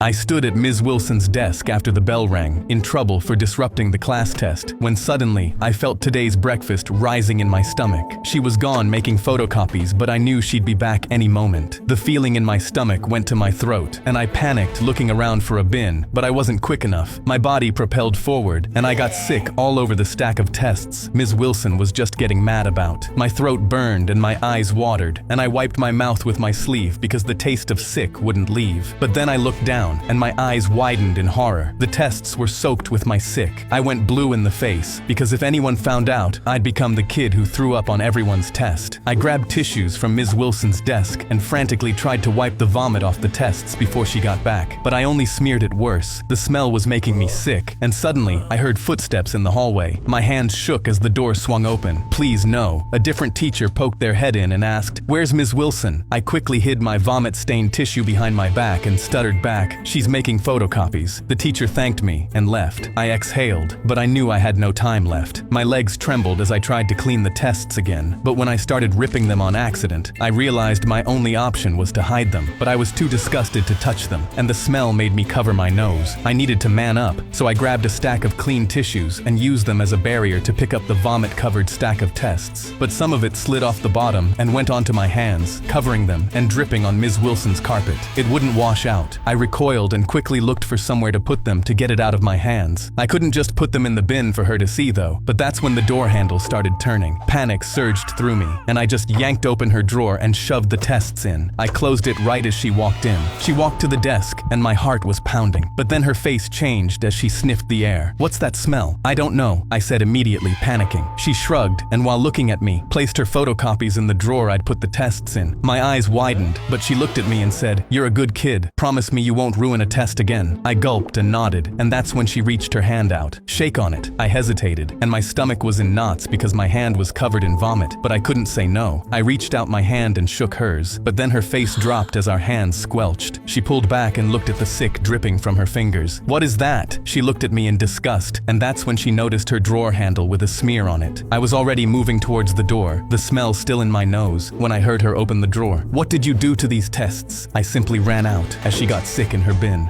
I stood at Ms. Wilson's desk after the bell rang, in trouble for disrupting the class test, when suddenly, I felt today's breakfast rising in my stomach. She was gone making photocopies, but I knew she'd be back any moment. The feeling in my stomach went to my throat, and I panicked looking around for a bin, but I wasn't quick enough. My body propelled forward, and I got sick all over the stack of tests Ms. Wilson was just getting mad about. My throat burned and my eyes watered, and I wiped my mouth with my sleeve because the taste of sick wouldn't leave. But then I looked down, and my eyes widened in horror. The tests were soaked with my sick. I went blue in the face, because if anyone found out, I'd become the kid who threw up on everyone's test. I grabbed tissues from Ms. Wilson's desk and frantically tried to wipe the vomit off the tests before she got back, but I only smeared it worse. The smell was making me sick, and suddenly, I heard footsteps in the hallway. My hands shook as the door swung open. Please no. A different teacher poked their head in and asked, "Where's Ms. Wilson?" I quickly hid my vomit-stained tissue behind my back and stuttered back, "She's making photocopies." The teacher thanked me and left. I exhaled, but I knew I had no time left. My legs trembled as I tried to clean the tests again, but when I started ripping them on accident, I realized my only option was to hide them, but I was too disgusted to touch them, and the smell made me cover my nose. I needed to man up, so I grabbed a stack of clean tissues and used them as a barrier to pick up the vomit-covered stack of tests. But some of it slid off the bottom and went onto my hands, covering them and dripping on Ms. Wilson's carpet. It wouldn't wash out. I recoiled and quickly looked for somewhere to put them to get it out of my hands. I couldn't just put them in the bin for her to see though, but that's when the door handle started turning. Panic surged through me, and I just yanked open her drawer and shoved the tests in. I closed it right as she walked in. She walked to the desk, and my heart was pounding. But then her face changed as she sniffed the air. "What's that smell?" "I don't know," I said immediately, panicking. She shrugged, and while looking at me, placed her photocopies in the drawer I'd put the tests in. My eyes widened, but she looked at me and said, "You're a good kid. Promise me you won't ruin a test again." I gulped and nodded, and that's when she reached her hand out. "Shake on it." I hesitated, and my stomach was in knots because my hand was covered in vomit, but I couldn't say no. I reached out my hand and shook hers, but then her face dropped as our hands squelched. She pulled back and looked at the sick dripping from her fingers. "What is that?" She looked at me in disgust, and that's when she noticed her drawer handle with a smear on it. I was already moving towards the door, the smell still in my nose, when I heard her open the drawer. "What did you do to these tests?" I simply ran out as she got sick in her bin.